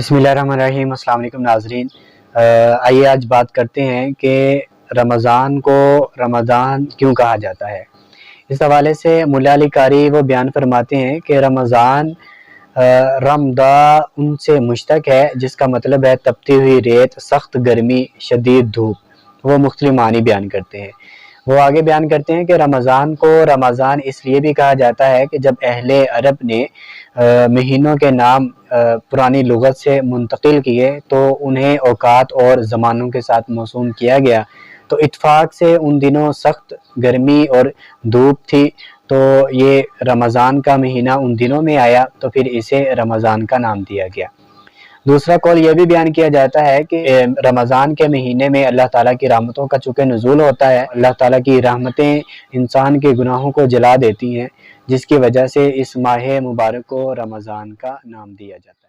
बिस्मिल्लाहिर्रहमानिर्रहीम। अस्सलाम वालेकुम नाज़रीन। आइए आज बात करते हैं कि रमज़ान को रमज़ान क्यों कहा जाता है। इस हवाले से मुल्ला अली कारी वो बयान फरमाते हैं कि रमज़ान रमदा उनसे मुश्तक है जिसका मतलब है तपती हुई रेत, सख्त गर्मी, शदीद धूप। वो मुख्तलिफ मानी बयान करते हैं। वो आगे बयान करते हैं कि रमज़ान को रमज़ान इसलिए भी कहा जाता है कि जब अहले अरब ने महीनों के नाम पुरानी लुगत से मुंतकिल किए तो उन्हें औकात और ज़मानों के साथ मौसूम किया गया। तो इत्फाक से उन दिनों सख्त गर्मी और धूप थी, तो ये रमज़ान का महीना उन दिनों में आया, तो फिर इसे रमज़ान का नाम दिया गया। दूसरा कौल यह भी बयान किया जाता है कि रमज़ान के महीने में अल्लाह ताला की रहमतों का चूँकि नुज़ूल होता है, अल्लाह ताला की रहमतें इंसान के गुनाहों को जला देती हैं, जिसकी वजह से इस माह मुबारक को रमज़ान का नाम दिया जाता है।